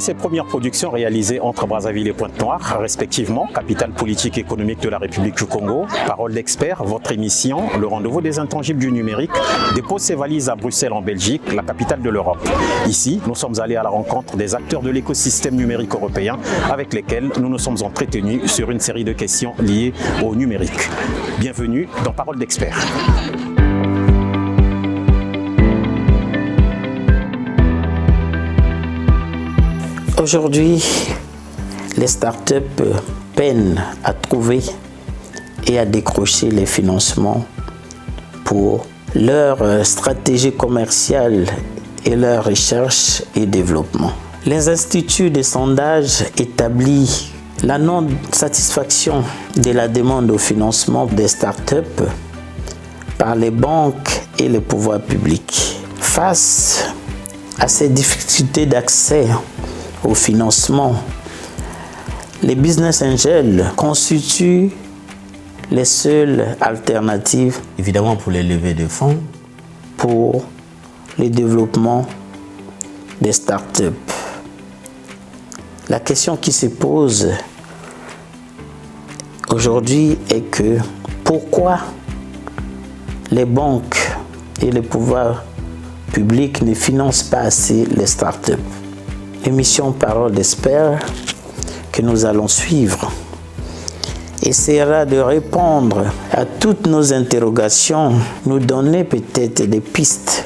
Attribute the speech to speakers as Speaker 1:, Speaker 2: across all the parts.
Speaker 1: Après ses premières productions réalisées entre Brazzaville et Pointe-Noire, respectivement, capitale politique et économique de la République du Congo, Parole d'expert, votre émission, le rendez-vous des intangibles du numérique, dépose ses valises à Bruxelles en Belgique, la capitale de l'Europe. Ici, nous sommes allés à la rencontre des acteurs de l'écosystème numérique européen avec lesquels nous nous sommes entretenus sur une série de questions liées au numérique. Bienvenue dans Parole d'expert.
Speaker 2: Aujourd'hui, les startups peinent à trouver et à décrocher les financements pour leur stratégie commerciale et leur recherche et développement. Les instituts de sondage établissent la non-satisfaction de la demande au financement des startups par les banques et le pouvoir public. Face à ces difficultés d'accès au financement, les business angels constituent les seules alternatives, évidemment pour les levées de fonds, pour le développement des startups. La question qui se pose aujourd'hui est que pourquoi les banques et le pouvoir public ne financent pas assez les startups? L'émission Parole d'expert que nous allons suivre essaiera de répondre à toutes nos interrogations, nous donner peut-être des pistes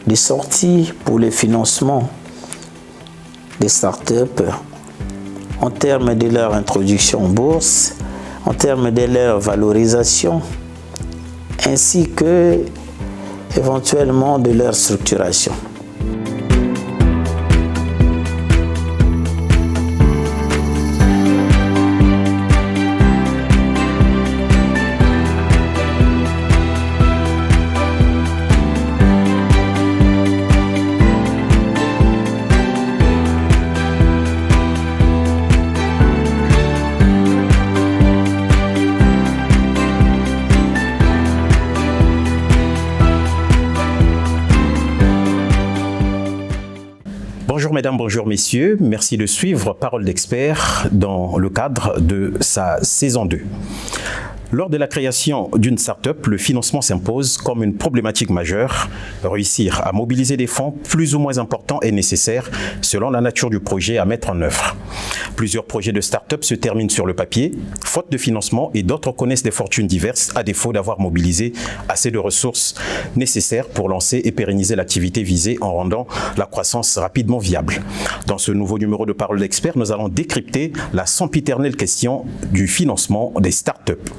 Speaker 2: de sortie pour le financement des startups en termes de leur introduction en bourse, en termes de leur valorisation, ainsi que éventuellement de leur structuration.
Speaker 1: Bonjour mesdames, bonjour messieurs, merci de suivre Parole d'expert dans le cadre de sa saison 2. Lors de la création d'une start-up, le financement s'impose comme une problématique majeure. Réussir à mobiliser des fonds plus ou moins importants est nécessaire selon la nature du projet à mettre en œuvre. Plusieurs projets de start-up se terminent sur le papier, faute de financement, et d'autres connaissent des fortunes diverses à défaut d'avoir mobilisé assez de ressources nécessaires pour lancer et pérenniser l'activité visée en rendant la croissance rapidement viable. Dans ce nouveau numéro de Parole d'expert, nous allons décrypter la sempiternelle question du financement des start-up.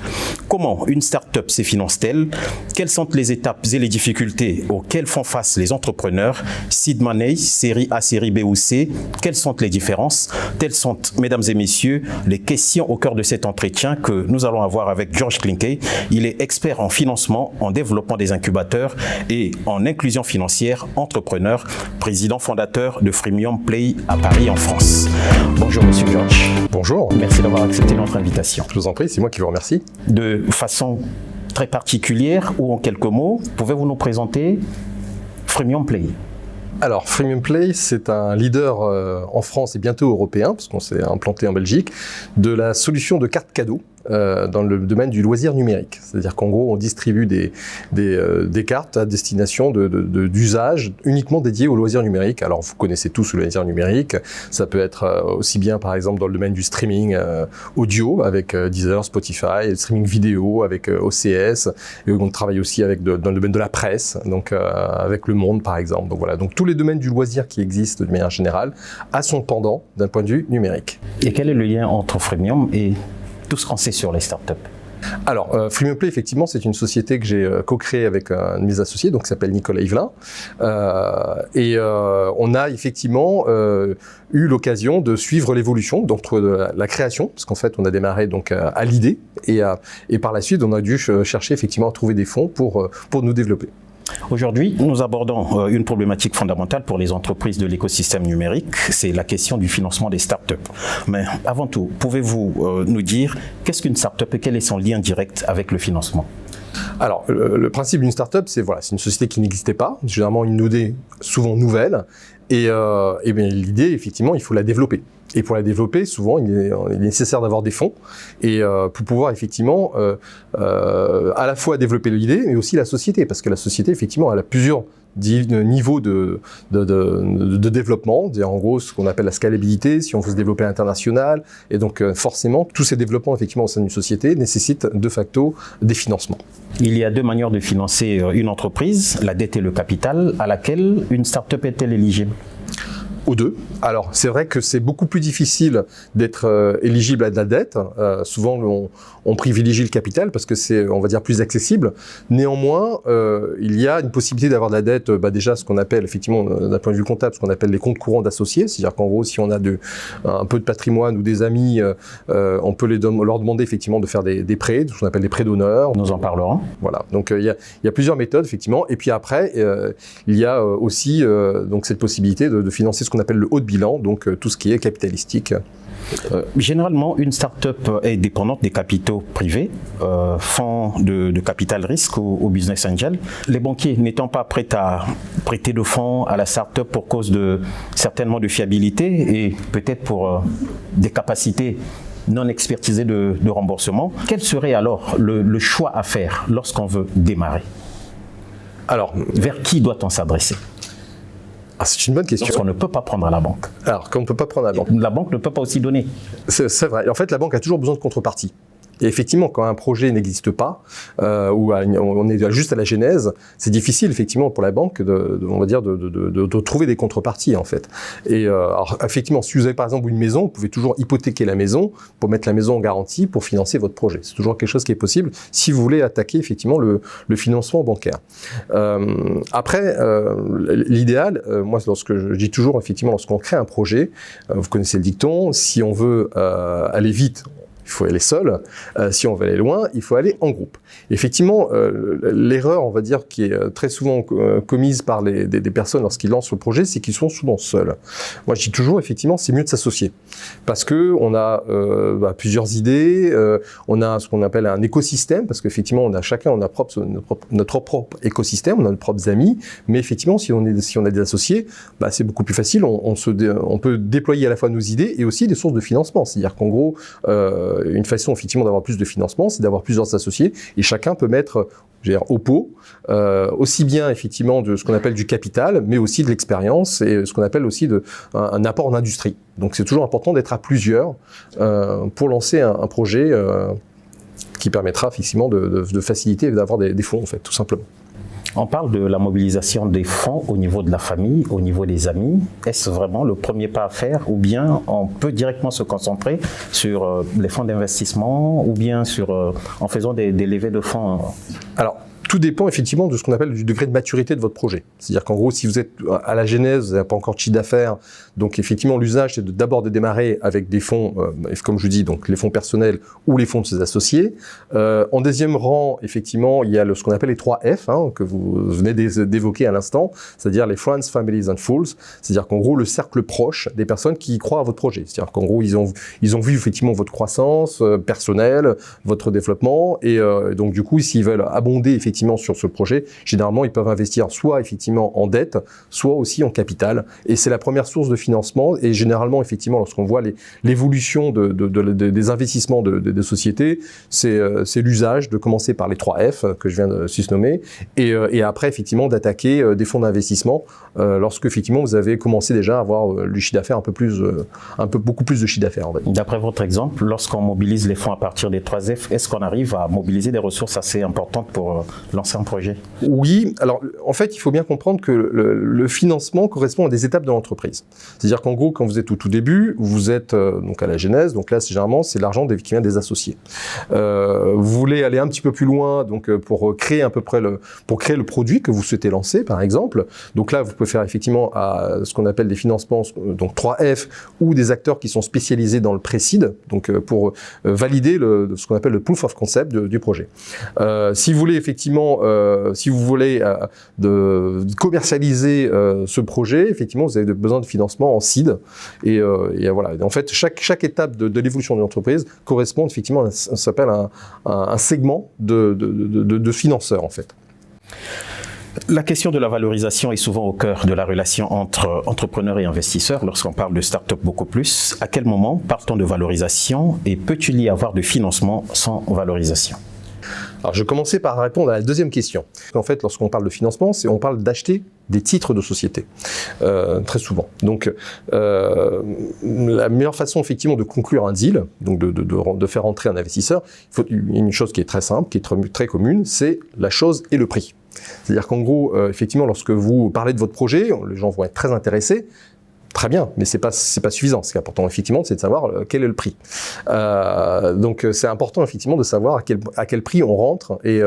Speaker 1: Comment une start-up se finance-t-elle? Quelles sont les étapes et les difficultés auxquelles font face les entrepreneurs? Seed money, série A, série B ou C, quelles sont les différences? Telles sont, mesdames et messieurs, les questions au cœur de cet entretien que nous allons avoir avec George Klinke. Il est expert en financement, en développement des incubateurs et en inclusion financière, entrepreneur, président fondateur de Freemium Play à Paris en France. Bonjour monsieur George.
Speaker 3: Bonjour.
Speaker 1: Merci d'avoir accepté notre invitation.
Speaker 3: Je vous en prie, c'est moi qui vous remercie.
Speaker 1: De façon très particulière ou en quelques mots, pouvez-vous nous présenter Freemium Play?
Speaker 3: Alors, Freemium Play, c'est un leader en France et bientôt européen, parce qu'on s'est implanté en Belgique, de la solution de cartes cadeaux dans le domaine du loisir numérique. C'est-à-dire qu'en gros, on distribue des cartes à destination d'usage uniquement dédiées au loisir numérique. Alors, vous connaissez tous le loisir numérique. Ça peut être aussi bien, par exemple, dans le domaine du streaming audio avec Deezer, Spotify, le streaming vidéo avec OCS. Et on travaille aussi avec dans le domaine de la presse, donc avec Le Monde, par exemple. Donc voilà. Donc tous les domaines du loisir qui existent de manière générale a son pendant d'un point de vue numérique.
Speaker 1: Et quel est le lien entre Freemium et tout ce qu'on sait sur les startups?
Speaker 3: Alors, Freemium Play, effectivement, c'est une société que j'ai co-créée avec un de mes associés, donc qui s'appelle Nicolas Yvelin. On a effectivement eu l'occasion de suivre l'évolution d'entre la création, parce qu'en fait, on a démarré donc à l'idée, et par la suite, on a dû chercher effectivement à trouver des fonds pour nous développer.
Speaker 1: Aujourd'hui, nous abordons une problématique fondamentale pour les entreprises de l'écosystème numérique, c'est la question du financement des startups. Mais avant tout, pouvez-vous nous dire qu'est-ce qu'une startup et quel est son lien direct avec le financement ?
Speaker 3: Alors, le principe d'une startup, c'est une société qui n'existait pas, généralement une idée souvent nouvelle, et bien, l'idée, effectivement, il faut la développer. Et pour la développer, souvent, il est nécessaire d'avoir des fonds, et pour pouvoir effectivement à la fois développer l'idée, mais aussi la société, parce que la société, effectivement, elle a plusieurs niveaux de développement, c'est-à-dire en gros ce qu'on appelle la scalabilité, si on veut se développer à l'international, et donc forcément, tous ces développements effectivement au sein d'une société nécessitent de facto des financements.
Speaker 1: Il y a deux manières de financer une entreprise, la dette et le capital, à laquelle une start-up est-elle éligible ?
Speaker 3: Aux deux. Alors, c'est vrai que c'est beaucoup plus difficile d'être éligible à de la dette. Souvent, on privilégie le capital parce que c'est, on va dire, plus accessible. Néanmoins, il y a une possibilité d'avoir de la dette, déjà ce qu'on appelle, effectivement, d'un point de vue comptable, ce qu'on appelle les comptes courants d'associés. C'est-à-dire qu'en gros, si on a un peu de patrimoine ou des amis, on peut leur demander effectivement de faire des prêts, ce qu'on appelle des prêts d'honneur.
Speaker 1: Nous en parlerons.
Speaker 3: Voilà. Donc, il y a plusieurs méthodes, effectivement. Et puis après, il y a aussi donc cette possibilité de financer ce qu'on appelle le haut de bilan, donc tout ce qui est capitalistique.
Speaker 1: Généralement, une start-up est dépendante des capitaux privés, fonds de capital risque ou business angel. Les banquiers n'étant pas prêts à prêter de fonds à la start-up pour cause certainement de fiabilité et peut-être pour des capacités non expertisées de remboursement, quel serait alors le choix à faire lorsqu'on veut démarrer ? Alors, vers qui doit-on s'adresser ?
Speaker 3: C'est une bonne question.
Speaker 1: Parce qu'on ne peut pas prendre à la banque.
Speaker 3: Alors, qu'on ne peut pas prendre à la banque.
Speaker 1: La banque ne peut pas aussi donner.
Speaker 3: C'est vrai. En fait, la banque a toujours besoin de contrepartie. Et effectivement, quand un projet n'existe pas, ou on est juste à la genèse, c'est difficile effectivement pour la banque de trouver des contreparties en fait. Et alors, effectivement, si vous avez par exemple une maison, vous pouvez toujours hypothéquer la maison pour mettre la maison en garantie pour financer votre projet. C'est toujours quelque chose qui est possible si vous voulez attaquer effectivement le financement bancaire. Après, l'idéal, moi, je dis toujours effectivement, lorsqu'on crée un projet, vous connaissez le dicton, si on veut aller vite, il faut aller seul. Si on veut aller loin, il faut aller en groupe. Effectivement, l'erreur, on va dire, qui est très souvent commise par des personnes lorsqu'ils lancent le projet, c'est qu'ils sont souvent seuls. Moi, je dis toujours, effectivement, c'est mieux de s'associer. Parce que on a plusieurs idées, on a ce qu'on appelle un écosystème, parce qu'effectivement, chacun on a notre propre écosystème, on a nos propres amis, mais effectivement, si on a des associés, c'est beaucoup plus facile, on peut déployer à la fois nos idées et aussi des sources de financement. C'est-à-dire qu'en gros, une façon effectivement d'avoir plus de financement, c'est d'avoir plusieurs associés et chacun peut mettre au pot aussi bien effectivement de ce qu'on appelle du capital, mais aussi de l'expérience et ce qu'on appelle aussi un apport d'industrie. Donc c'est toujours important d'être à plusieurs pour lancer un projet qui permettra effectivement de faciliter et d'avoir des fonds en fait, tout simplement.
Speaker 1: On parle de la mobilisation des fonds au niveau de la famille, au niveau des amis. Est-ce vraiment le premier pas à faire ou bien on peut directement se concentrer sur les fonds d'investissement ou bien en faisant des levées de fonds ?
Speaker 3: Alors, tout dépend effectivement de ce qu'on appelle du degré de maturité de votre projet. C'est-à-dire qu'en gros, si vous êtes à la genèse, vous n'avez pas encore de chiffre d'affaires, donc effectivement l'usage c'est d'abord de démarrer avec des fonds, comme je vous dis, donc les fonds personnels ou les fonds de ses associés. En deuxième rang, effectivement, il y a ce qu'on appelle les 3 F, que vous venez d'évoquer à l'instant, c'est-à-dire les Friends, Families and Fools, c'est-à-dire qu'en gros le cercle proche des personnes qui croient à votre projet. C'est-à-dire qu'en gros ils ont vu effectivement votre croissance personnelle, votre développement, et donc du coup s'ils veulent abonder effectivement sur ce projet, généralement ils peuvent investir soit effectivement en dette, soit aussi en capital, et c'est la première source de financement. Et généralement effectivement lorsqu'on voit l'évolution des investissements des sociétés, c'est l'usage de commencer par les 3 F que je viens de susnommer, et après effectivement d'attaquer des fonds d'investissement lorsque effectivement vous avez commencé déjà à avoir le chiffre d'affaires beaucoup plus de chiffre d'affaires.
Speaker 1: D'après votre exemple, lorsqu'on mobilise les fonds à partir des 3 F, est-ce qu'on arrive à mobiliser des ressources assez importantes pour lancer un projet ?
Speaker 3: Oui, alors en fait il faut bien comprendre que le financement correspond à des étapes de l'entreprise. C'est-à-dire qu'en gros quand vous êtes au tout début, vous êtes donc à la genèse, donc là généralement c'est l'argent qui vient des associés. Vous voulez aller un petit peu plus loin donc pour créer le produit que vous souhaitez lancer par exemple. Donc là vous pouvez faire effectivement à ce qu'on appelle des financements donc 3F ou des acteurs qui sont spécialisés dans le pré-seed, donc pour valider ce qu'on appelle le proof of concept du projet. Si vous voulez effectivement effectivement, si vous voulez de commercialiser ce projet, effectivement, vous avez besoin de financement en seed. Et voilà. En fait, chaque étape de l'évolution d'une entreprise correspond effectivement, ça s'appelle un segment de financeurs, en fait.
Speaker 1: La question de la valorisation est souvent au cœur de la relation entre entrepreneurs et investisseurs lorsqu'on parle de start-up beaucoup plus. À quel moment parle-t-on de valorisation et peut-il y avoir de financement sans valorisation?
Speaker 3: Alors, je vais commencer par répondre à la deuxième question. En fait, lorsqu'on parle de financement, on parle d'acheter des titres de société, très souvent. Donc, la meilleure façon, effectivement, de conclure un deal, donc de faire entrer un investisseur, il faut une chose qui est très simple, qui est très commune, c'est la chose et le prix. C'est-à-dire qu'en gros, effectivement, lorsque vous parlez de votre projet, les gens vont être très intéressés. Très bien, mais c'est pas suffisant. Ce qui est important, effectivement, c'est de savoir quel est le prix. Donc, c'est important, effectivement, de savoir à quel prix on rentre et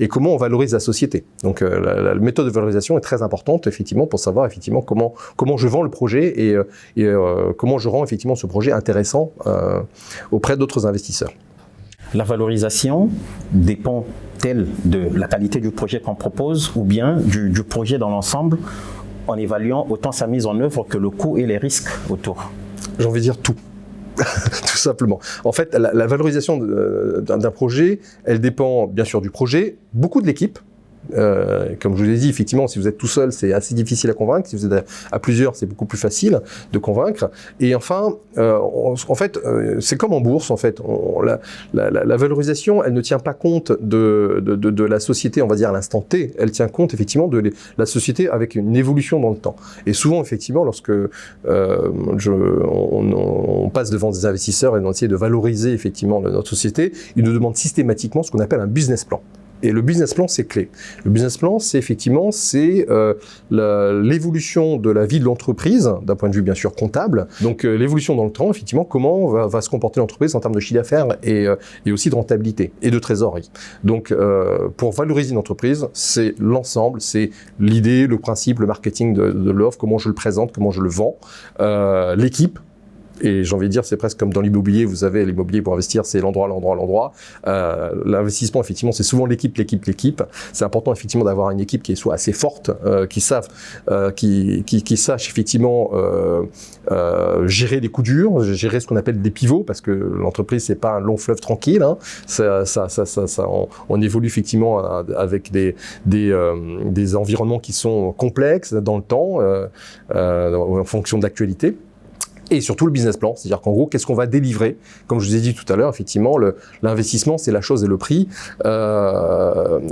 Speaker 3: comment on valorise la société. Donc, la méthode de valorisation est très importante, effectivement, pour savoir, effectivement, comment je vends le projet et comment je rends, effectivement, ce projet intéressant auprès d'autres investisseurs.
Speaker 1: La valorisation dépend-elle de la qualité du projet qu'on propose ou bien du projet dans l'ensemble, en évaluant autant sa mise en œuvre que le coût et les risques autour?
Speaker 3: J'ai envie de dire tout. Tout simplement. En fait, la valorisation d'un projet, elle dépend bien sûr du projet, beaucoup de l'équipe. Comme je vous l'ai dit, effectivement, si vous êtes tout seul, c'est assez difficile à convaincre. Si vous êtes à plusieurs, c'est beaucoup plus facile de convaincre. Et enfin, en fait, c'est comme en bourse. En fait, la valorisation, elle ne tient pas compte de la société, on va dire à l'instant T. Elle tient compte effectivement de la société avec une évolution dans le temps. Et souvent, effectivement, lorsque on passe devant des investisseurs et on essaie de valoriser effectivement notre société, ils nous demandent systématiquement ce qu'on appelle un business plan. Et le business plan, c'est clé. Le business plan, c'est effectivement l'évolution de la vie de l'entreprise, d'un point de vue bien sûr comptable. Donc l'évolution dans le temps, effectivement, comment va se comporter l'entreprise en termes de chiffre d'affaires et aussi de rentabilité et de trésorerie. Donc pour valoriser une entreprise, c'est l'ensemble, c'est l'idée, le principe, le marketing de l'offre, comment je le présente, comment je le vends, l'équipe. Et j'ai envie de dire, c'est presque comme dans l'immobilier, vous savez, l'immobilier pour investir, c'est l'endroit. L'investissement, effectivement, c'est souvent l'équipe. C'est important, effectivement, d'avoir une équipe qui soit assez forte, qui sache, effectivement, gérer les coups durs, gérer ce qu'on appelle des pivots, parce que l'entreprise, c'est pas un long fleuve tranquille, hein. On évolue, effectivement, avec des environnements qui sont complexes dans le temps, en fonction de l'actualité. Et surtout le business plan, c'est-à-dire qu'en gros, qu'est-ce qu'on va délivrer? Comme je vous ai dit tout à l'heure, effectivement, l'investissement, c'est la chose et le prix.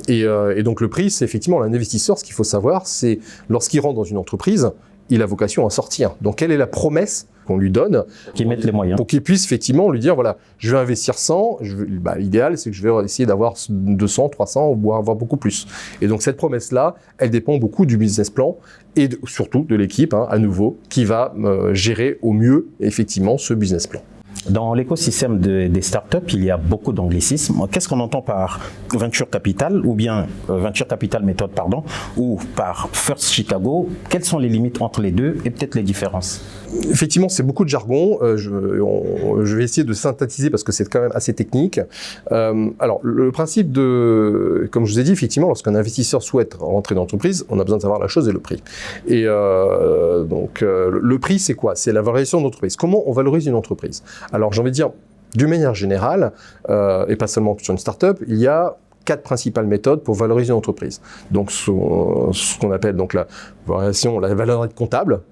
Speaker 3: Et donc le prix, c'est effectivement un investisseur, ce qu'il faut savoir, c'est lorsqu'il rentre dans une entreprise, il a vocation à sortir. Donc quelle est la promesse qu'on lui donne
Speaker 1: qui mette les moyens
Speaker 3: pour qu'il puisse effectivement lui dire voilà, je vais investir 100, l'idéal c'est que je vais essayer d'avoir 200, 300 ou avoir beaucoup plus. Et donc cette promesse-là, elle dépend beaucoup du business plan et surtout de l'équipe, à nouveau, qui va gérer au mieux effectivement ce business plan.
Speaker 1: Dans l'écosystème des startups, il y a beaucoup d'anglicismes. Qu'est-ce qu'on entend par Venture Capital ou bien Venture Capital Method, pardon, ou par First Chicago? Quelles sont les limites entre les deux et peut-être les différences?
Speaker 3: Effectivement, c'est beaucoup de jargon. Je vais essayer de synthétiser parce que c'est quand même assez technique. Alors, le principe comme je vous ai dit, effectivement, lorsqu'un investisseur souhaite rentrer dans l'entreprise, on a besoin de savoir la chose et le prix. Et donc, le prix, c'est quoi? C'est la valorisation de l'entreprise. Comment on valorise une entreprise? Alors, j'ai envie de dire, d'une manière générale, et pas seulement sur une start-up, il y a 4 principales méthodes pour valoriser une entreprise. Donc, ce qu'on appelle donc la valorisation, la valeur nette comptable.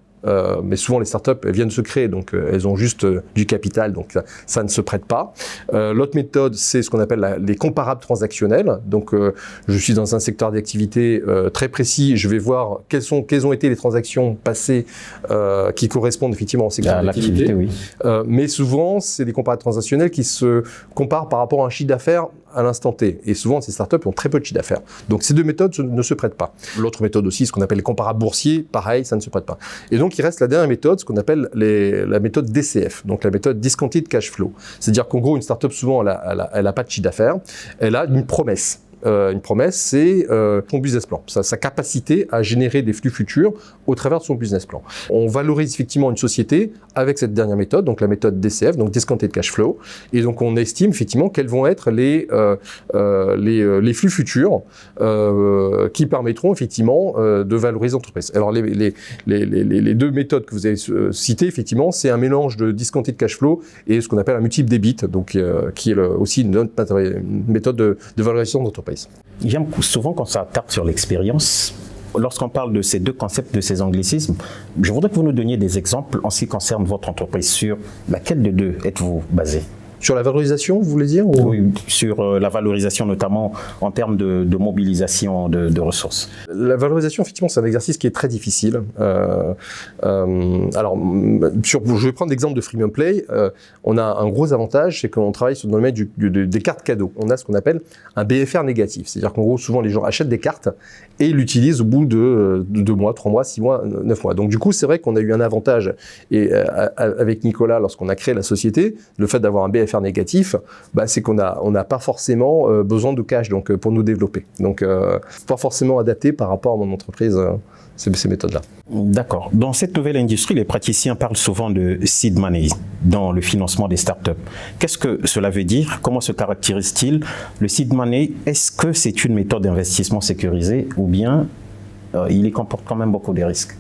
Speaker 3: Mais souvent les startups elles viennent de se créer, donc elles ont juste du capital, donc ça ne se prête pas. L'autre méthode, c'est ce qu'on appelle les comparables transactionnels. Donc je suis dans un secteur d'activité très précis, je vais voir quelles ont été les transactions passées qui correspondent effectivement au secteur d'activité.
Speaker 1: Oui.
Speaker 3: Mais souvent, c'est des comparables transactionnels qui se comparent par rapport à un chiffre d'affaires à l'instant T. Et souvent, ces startups ont très peu de chiffre d'affaires. Donc, ces deux méthodes ne se prêtent pas. L'autre méthode aussi, ce qu'on appelle les comparables boursiers, pareil, ça ne se prête pas. Et donc, il reste la dernière méthode, ce qu'on appelle la méthode DCF, donc la méthode Discounted Cash Flow. C'est-à-dire qu'en gros, une startup, souvent, elle a pas de chiffre d'affaires, elle a une promesse. une promesse, c'est son business plan, sa capacité à générer des flux futurs au travers de son business plan. On valorise effectivement une société avec cette dernière méthode, donc la méthode DCF, donc Discounted Cash Flow, et donc on estime effectivement quels vont être les flux futurs qui permettront effectivement de valoriser l'entreprise. Alors les deux méthodes que vous avez citées, effectivement, c'est un mélange de Discounted Cash Flow et ce qu'on appelle un multiple debit, donc qui est aussi une méthode de valorisation d'entreprise.
Speaker 1: J'aime souvent quand ça tape sur l'expérience. Lorsqu'on parle de ces deux concepts, de ces anglicismes, je voudrais que vous nous donniez des exemples en ce qui concerne votre entreprise. Sur laquelle des deux êtes-vous basé ?
Speaker 3: Sur la valorisation, vous voulez dire
Speaker 1: Oui, sur la valorisation notamment en termes de mobilisation de ressources.
Speaker 3: La valorisation, effectivement, c'est un exercice qui est très difficile. Alors, je vais prendre l'exemple de Freemium Play. On a un gros avantage, c'est qu'on travaille dans le domaine des cartes cadeaux. On a ce qu'on appelle un BFR négatif. C'est-à-dire qu'en gros, souvent, les gens achètent des cartes et l'utilisent au bout de 2 mois, 3 mois, 6 mois, 9 mois. Donc, du coup, c'est vrai qu'on a eu un avantage. Et avec Nicolas, lorsqu'on a créé la société, le fait d'avoir un BFR négatif, c'est qu'on n'a pas forcément besoin de cash donc, pour nous développer. Donc, pas forcément adapté par rapport à mon entreprise, ces méthodes-là.
Speaker 1: D'accord. Dans cette nouvelle industrie, les praticiens parlent souvent de seed money dans le financement des startups. Qu'est-ce que cela veut dire? Comment se caractérise-t-il? Le seed money, est-ce que c'est une méthode d'investissement sécurisée ou bien il comporte quand même beaucoup de risques?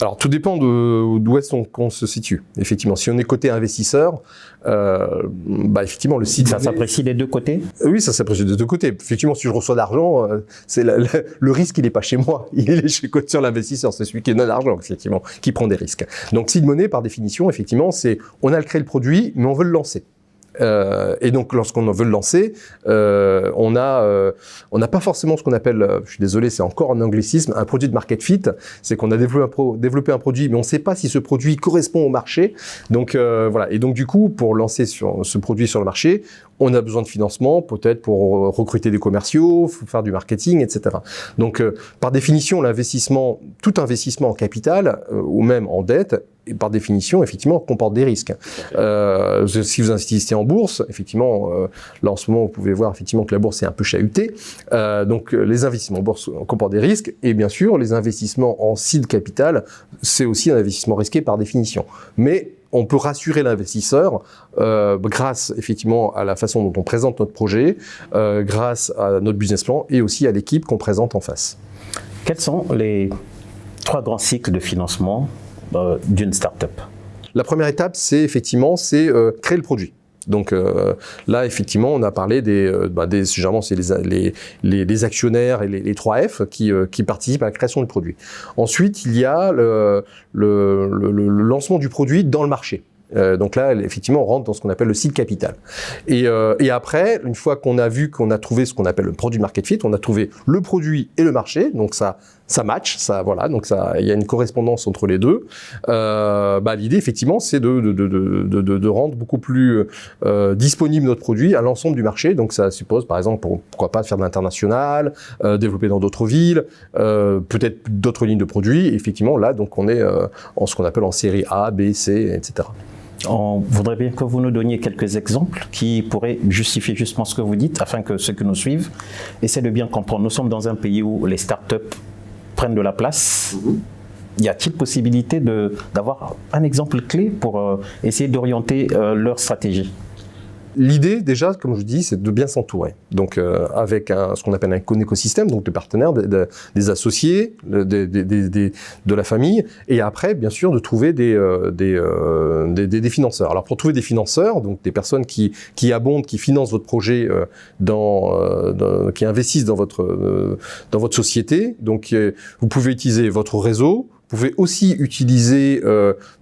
Speaker 3: Alors, tout dépend d'où est-ce qu'on se situe. Effectivement, si on est côté investisseur, effectivement, le seed money...
Speaker 1: Ça s'apprécie des deux côtés?
Speaker 3: Oui, ça s'apprécie des deux côtés. Effectivement, si je reçois d'argent, le risque, il n'est pas chez moi. Il est sur l'investisseur. C'est celui qui donne l'argent, effectivement, qui prend des risques. Donc, seed money, par définition, effectivement, c'est on a créé le produit, mais on veut le lancer. Et donc, lorsqu'on veut le lancer, on n'a pas forcément ce qu'on appelle, je suis désolé, c'est encore un anglicisme, un produit de market fit. C'est qu'on a développé un produit, mais on ne sait pas si ce produit correspond au marché. Donc, voilà. Et donc, du coup, pour lancer ce produit sur le marché, on a besoin de financement, peut-être pour recruter des commerciaux, faire du marketing, etc. Donc, par définition, tout investissement en capital ou même en dette, et par définition, effectivement, comporte des risques. Si vous investissez en bourse, effectivement, là en ce moment, vous pouvez voir effectivement que la bourse est un peu chahutée. Donc, les investissements en bourse comportent des risques, et bien sûr, les investissements en seed capital, c'est aussi un investissement risqué par définition. Mais on peut rassurer l'investisseur grâce effectivement à la façon dont on présente notre projet, grâce à notre business plan et aussi à l'équipe qu'on présente en face.
Speaker 1: Quels sont les 3 grands cycles de financement d'une start-up?
Speaker 3: La première étape, c'est créer le produit. Donc là, effectivement, on a parlé généralement, c'est les actionnaires et les 3F qui participent à la création du produit. Ensuite, il y a le lancement du produit dans le marché. Donc là, effectivement, on rentre dans ce qu'on appelle le seed capital. Et après, une fois qu'on a vu qu'on a trouvé ce qu'on appelle le produit market fit, on a trouvé le produit et le marché, donc ça match, donc il y a une correspondance entre les deux. L'idée, effectivement, c'est de rendre beaucoup plus disponible notre produit à l'ensemble du marché. Donc ça suppose, par exemple, pourquoi pas faire de l'international, développer dans d'autres villes, peut-être d'autres lignes de produits. Et effectivement, là, donc on est en ce qu'on appelle en série A, B, C, etc.
Speaker 1: On voudrait bien que vous nous donniez quelques exemples qui pourraient justifier justement ce que vous dites, afin que ceux qui nous suivent essaient de bien comprendre. Nous sommes dans un pays où les startups prennent de la place. Y a-t-il possibilité d'avoir un exemple clé pour essayer d'orienter leur stratégie?
Speaker 3: L'idée, déjà, comme je dis, c'est de bien s'entourer. Donc, avec ce qu'on appelle un écosystème, donc de partenaires, des associés, de la famille, et après, bien sûr, de trouver des financeurs. Alors, pour trouver des financeurs, donc des personnes qui abondent, qui financent votre projet, qui investissent dans votre société, donc vous pouvez utiliser votre réseau. Vous pouvez aussi utiliser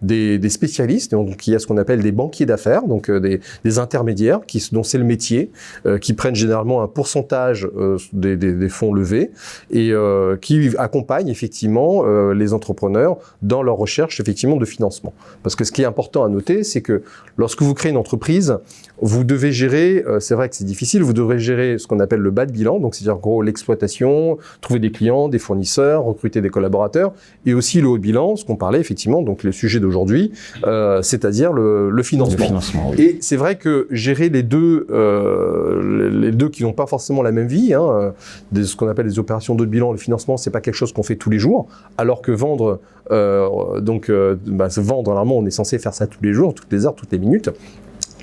Speaker 3: des spécialistes, donc il y a ce qu'on appelle des banquiers d'affaires, donc des intermédiaires dont c'est le métier, qui prennent généralement un pourcentage des fonds levés et qui accompagnent effectivement les entrepreneurs dans leur recherche effectivement de financement. Parce que ce qui est important à noter, c'est que lorsque vous créez une entreprise, vous devez gérer, c'est vrai que c'est difficile, vous devrez gérer ce qu'on appelle le bas de bilan, donc c'est-à-dire en gros l'exploitation, trouver des clients, des fournisseurs, recruter des collaborateurs, et aussi le haut de bilan, ce qu'on parlait effectivement, donc le sujet d'aujourd'hui, c'est-à-dire le financement. Oui. Et c'est vrai que gérer les deux les deux qui n'ont pas forcément la même vie. Ce qu'on appelle des opérations de bilan, le financement, c'est pas quelque chose qu'on fait tous les jours, alors que vendre, vendre, normalement, on est censé faire ça tous les jours, toutes les heures, toutes les minutes.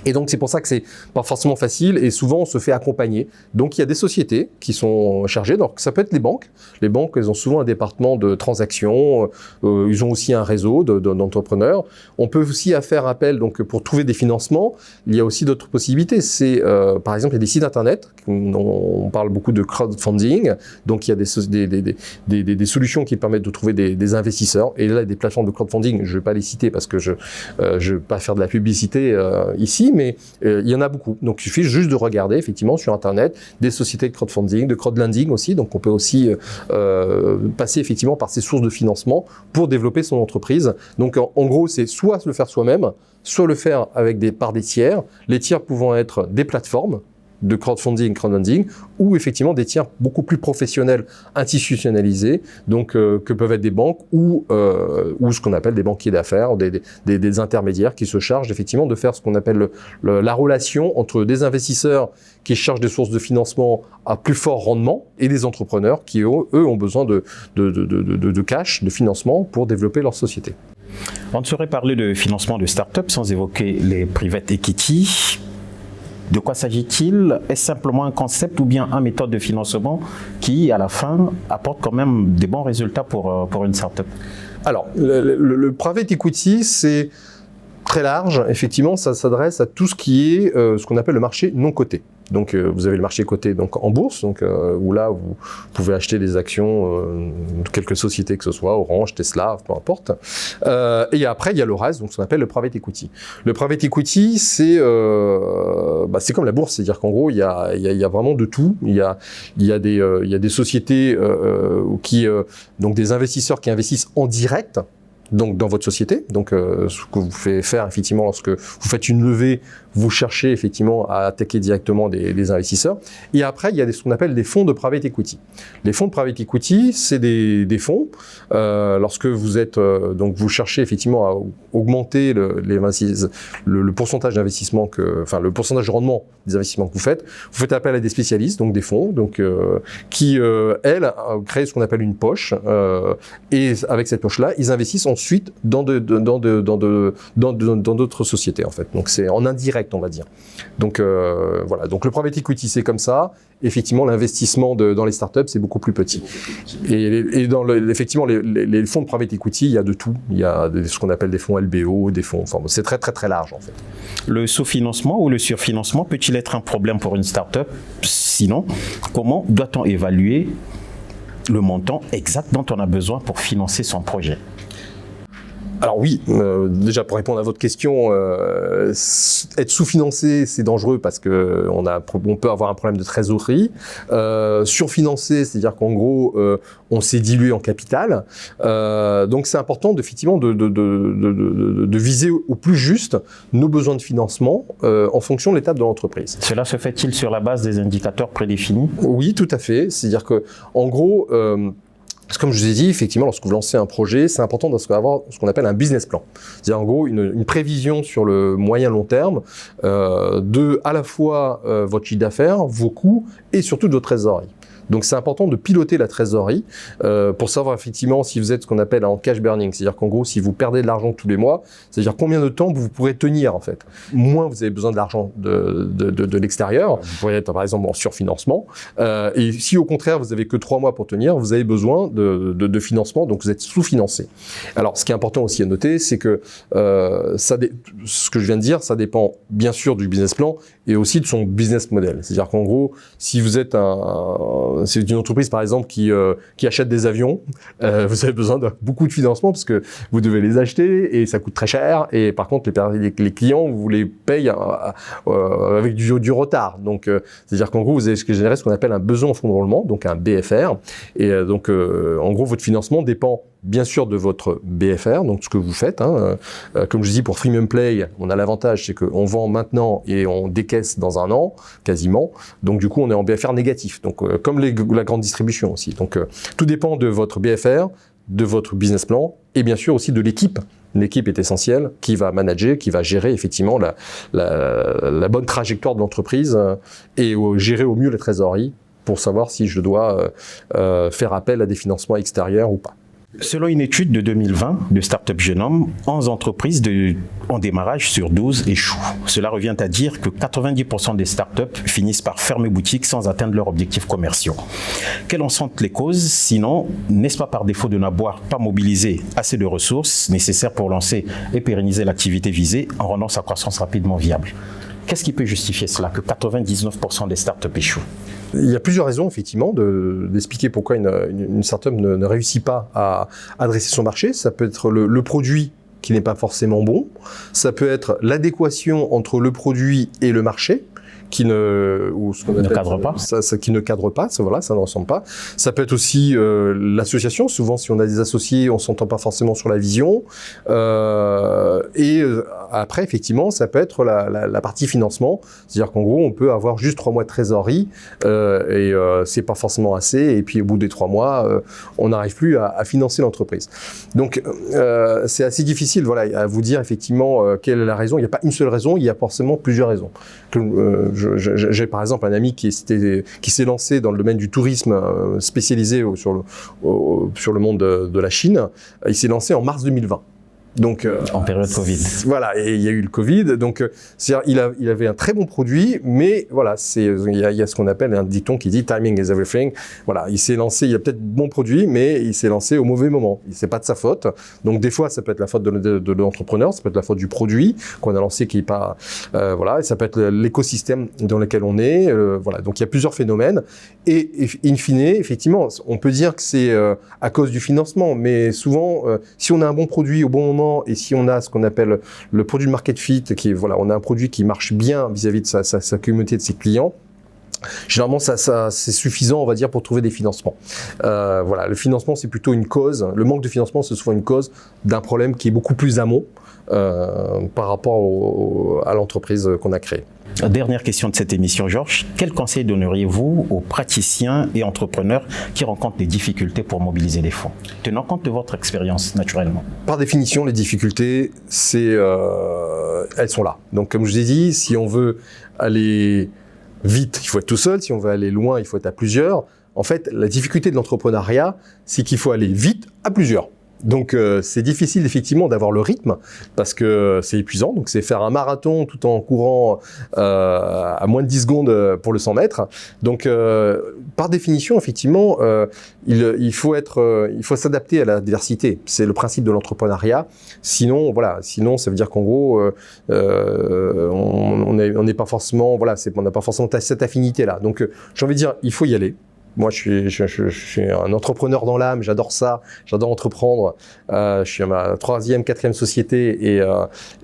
Speaker 3: Et donc, c'est pour ça que c'est pas forcément facile et souvent, on se fait accompagner. Donc, il y a des sociétés qui sont chargées. Donc, ça peut être les banques. Les banques, elles ont souvent un département de transactions. Ils ont aussi un réseau d'entrepreneurs. On peut aussi faire appel, donc, pour trouver des financements. Il y a aussi d'autres possibilités. C'est, par exemple, il y a des sites internet. On parle beaucoup de crowdfunding. Donc, il y a des solutions qui permettent de trouver des investisseurs. Et là, il y a des plateformes de crowdfunding. Je vais pas les citer parce que je vais pas faire de la publicité ici. Mais il y en a beaucoup. Donc, il suffit juste de regarder, effectivement, sur Internet, des sociétés de crowdfunding, de crowdlending aussi. Donc, on peut aussi passer, effectivement, par ces sources de financement pour développer son entreprise. Donc, en gros, c'est soit le faire soi-même, soit le faire par des tiers. Les tiers pouvant être des plateformes de crowdlending, ou effectivement des tiers beaucoup plus professionnels, institutionnalisés, donc que peuvent être des banques ou ce qu'on appelle des banquiers d'affaires, des intermédiaires qui se chargent effectivement de faire ce qu'on appelle la relation entre des investisseurs qui cherchent des sources de financement à plus fort rendement et des entrepreneurs qui, eux, ont besoin de cash, de financement pour développer leur société.
Speaker 1: On ne saurait parler de financement de start-up sans évoquer les private equity. De quoi s'agit-il? Est-ce simplement un concept ou bien une méthode de financement qui, à la fin, apporte quand même des bons résultats pour une start-up?
Speaker 3: Alors, le private equity, c'est très large. Effectivement, ça s'adresse à tout ce qui est ce qu'on appelle le marché non coté. Donc, vous avez le marché coté donc, en bourse, donc, où là, vous pouvez acheter des actions de quelques sociétés que ce soit, Orange, Tesla, peu importe. Et après, il y a le reste, donc ce qu'on appelle le private equity. Le private equity, c'est comme la bourse, c'est-à-dire qu'en gros, il y a vraiment de tout. Il y a des sociétés donc des investisseurs qui investissent en direct. Donc dans votre société, donc ce que vous faites faire effectivement lorsque vous faites une levée, vous cherchez effectivement à attaquer directement des investisseurs. Et après, il y a ce qu'on appelle des fonds de private equity. Les fonds de private equity, c'est des fonds. Lorsque vous êtes donc vous cherchez effectivement à augmenter le pourcentage d'investissement le pourcentage de rendement des investissements que vous faites appel à des spécialistes, donc des fonds, donc qui elles créent ce qu'on appelle une poche. Et avec cette poche-là, ils investissent ensuite dans d'autres sociétés en fait. Donc c'est en indirect, on va dire. Donc voilà. Donc le private equity c'est comme ça. Effectivement, l'investissement dans les startups c'est beaucoup plus petit. Et dans effectivement les fonds de private equity, il y a de tout. Il y a ce qu'on appelle des fonds LBO, des fonds. Enfin, c'est très très très large en fait.
Speaker 1: Le sous-financement ou le surfinancement peut-il être un problème pour une startup? Sinon, comment doit-on évaluer le montant exact dont on a besoin pour financer son projet?
Speaker 3: Alors oui, déjà pour répondre à votre question, être sous-financé, c'est dangereux parce que on peut avoir un problème de trésorerie. Surfinancé, c'est-à-dire qu'en gros, on s'est dilué en capital. Donc c'est important effectivement de viser au plus juste nos besoins de financement en fonction de l'étape de l'entreprise.
Speaker 1: Cela se fait-il sur la base des indicateurs prédéfinis?
Speaker 3: Oui, tout à fait. C'est-à-dire que en gros, comme je vous ai dit, effectivement, lorsque vous lancez un projet, c'est important d'avoir ce qu'on appelle un business plan. C'est-à-dire, en gros, une prévision sur le moyen long terme de à la fois votre chiffre d'affaires, vos coûts et surtout de votre trésorerie. Donc, c'est important de piloter la trésorerie pour savoir effectivement si vous êtes ce qu'on appelle en cash burning. C'est-à-dire qu'en gros, si vous perdez de l'argent tous les mois, c'est-à-dire combien de temps vous pourrez tenir en fait. Moins vous avez besoin de l'argent de l'extérieur, vous pourriez être par exemple en surfinancement. Et si au contraire vous avez que 3 mois pour tenir, vous avez besoin de financement, donc vous êtes sous-financé. Alors, ce qui est important aussi à noter, c'est que ce que je viens de dire, ça dépend bien sûr du business plan et aussi de son business model. C'est-à-dire qu'en gros, si vous êtes c'est une entreprise par exemple qui achète des avions, vous avez besoin de beaucoup de financement parce que vous devez les acheter et ça coûte très cher. Et par contre, les clients, vous les payez avec du retard. Donc, c'est-à-dire qu'en gros, vous avez généré ce qu'on appelle un besoin en fonds de roulement, donc un BFR. Et donc, en gros, votre financement dépend bien sûr de votre BFR, donc ce que vous faites. Comme je dis, pour Freemium Play, on a l'avantage, c'est qu'on vend maintenant et on décaisse dans un an, quasiment. Donc du coup, on est en BFR négatif, donc comme la grande distribution aussi. Donc tout dépend de votre BFR, de votre business plan et bien sûr aussi de l'équipe. L'équipe est essentielle, qui va manager, qui va gérer effectivement la bonne trajectoire de l'entreprise et gérer au mieux la trésorerie pour savoir si je dois faire appel à des financements extérieurs ou pas.
Speaker 1: Selon une étude de 2020 de Startup Genome, 11 entreprises en démarrage sur 12 échouent. Cela revient à dire que 90% des startups finissent par fermer boutique sans atteindre leurs objectifs commerciaux. Quelles en sont les causes? Sinon, n'est-ce pas par défaut de n'avoir pas mobilisé assez de ressources nécessaires pour lancer et pérenniser l'activité visée en rendant sa croissance rapidement viable? Qu'est-ce qui peut justifier cela, que 99% des startups échouent?
Speaker 3: Il y a plusieurs raisons, effectivement, d'expliquer pourquoi une startup ne réussit pas à adresser son marché. Ça peut être le produit qui n'est pas forcément bon. Ça peut être l'adéquation entre le produit et le marché, qui ne
Speaker 1: cadre pas.
Speaker 3: Qui ne cadre pas, ça ne ressemble pas. Ça peut être aussi l'association. Souvent, si on a des associés, on s'entend pas forcément sur la vision. Après, effectivement, ça peut être la partie financement. C'est-à-dire qu'en gros, on peut avoir juste 3 mois de trésorerie c'est pas forcément assez. Et puis, au bout des 3 mois, on n'arrive plus à financer l'entreprise. Donc, c'est assez difficile, à vous dire effectivement quelle est la raison. Il n'y a pas une seule raison, il y a forcément plusieurs raisons. J'ai par exemple un ami qui s'est lancé dans le domaine du tourisme spécialisé sur le monde de la Chine. Il s'est lancé en mars 2020. Donc,
Speaker 1: en période Covid.
Speaker 3: Voilà, et il y a eu le Covid. Donc, c'est-à-dire, il avait un très bon produit, mais voilà, il y a ce qu'on appelle un dicton qui dit timing is everything. Voilà, il s'est lancé, il a peut-être bon produit, mais il s'est lancé au mauvais moment. C'est pas de sa faute. Donc, des fois, ça peut être la faute de l'entrepreneur, ça peut être la faute du produit qu'on a lancé qui est pas, et ça peut être l'écosystème dans lequel on est. Voilà, donc il y a plusieurs phénomènes. Et in fine, effectivement, on peut dire que c'est à cause du financement, mais souvent, si on a un bon produit au bon moment et si on a ce qu'on appelle le produit market fit, on a un produit qui marche bien vis-à-vis de sa communauté, de ses clients, généralement, ça c'est suffisant, on va dire, pour trouver des financements. Le financement, c'est plutôt une cause. Le manque de financement, c'est souvent une cause d'un problème qui est beaucoup plus amont par rapport à l'entreprise qu'on a créée.
Speaker 1: Dernière question de cette émission, Georges. Quel conseil donneriez-vous aux praticiens et entrepreneurs qui rencontrent des difficultés pour mobiliser des fonds, tenant compte de votre expérience, naturellement?
Speaker 3: Par définition, les difficultés, elles sont là. Donc, comme je vous ai dit, si on veut aller vite, il faut être tout seul. Si on veut aller loin, il faut être à plusieurs. En fait, la difficulté de l'entrepreneuriat, c'est qu'il faut aller vite à plusieurs. Donc c'est difficile effectivement d'avoir le rythme parce que c'est épuisant. Donc c'est faire un marathon tout en courant à moins de 10 secondes pour le 100 mètres. Donc par définition effectivement il faut s'adapter à la diversité. C'est le principe de l'entrepreneuriat. Sinon ça veut dire qu'en gros on n'est pas forcément on n'a pas forcément cette affinité là. Donc j'ai envie de dire il faut y aller. Moi, je suis un entrepreneur dans l'âme, j'adore ça, j'adore entreprendre. Je suis à ma 3e, 4e société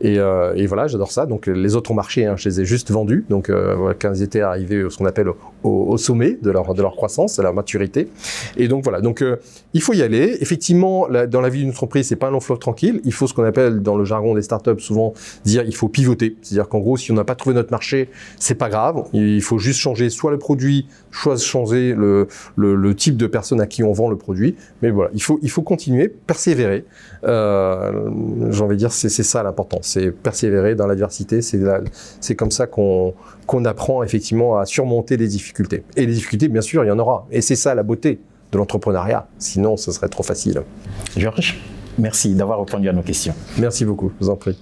Speaker 3: et voilà, j'adore ça. Donc, les autres ont marché, je les ai juste vendus. Donc, quand ils étaient arrivés, ce qu'on appelle au sommet de leur croissance, à leur maturité. Et donc, voilà. Donc, il faut y aller. Effectivement, dans la vie d'une entreprise, c'est pas un long fleuve tranquille. Il faut ce qu'on appelle, dans le jargon des startups, souvent dire, il faut pivoter. C'est-à-dire qu'en gros, si on n'a pas trouvé notre marché, c'est pas grave. Il faut juste changer soit le produit, soit changer le type de personne à qui on vend le produit. Mais voilà, il faut continuer, persévérer. J'ai envie de dire, c'est ça l'important. C'est persévérer dans l'adversité. C'est comme ça qu'on apprend effectivement à surmonter les difficultés. Et les difficultés, bien sûr, il y en aura. Et c'est ça la beauté de l'entrepreneuriat. Sinon, ce serait trop facile.
Speaker 1: Georges, merci d'avoir répondu à nos questions.
Speaker 3: Merci beaucoup, je vous en prie.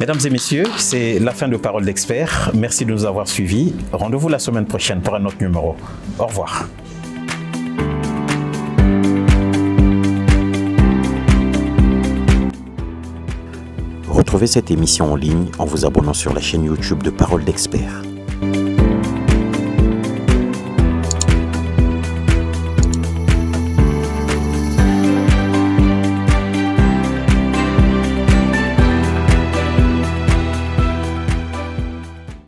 Speaker 1: Mesdames et messieurs, c'est la fin de Parole d'Expert. Merci de nous avoir suivis. Rendez-vous la semaine prochaine pour un autre numéro. Au revoir.
Speaker 4: Retrouvez cette émission en ligne en vous abonnant sur la chaîne YouTube de Parole d'Expert.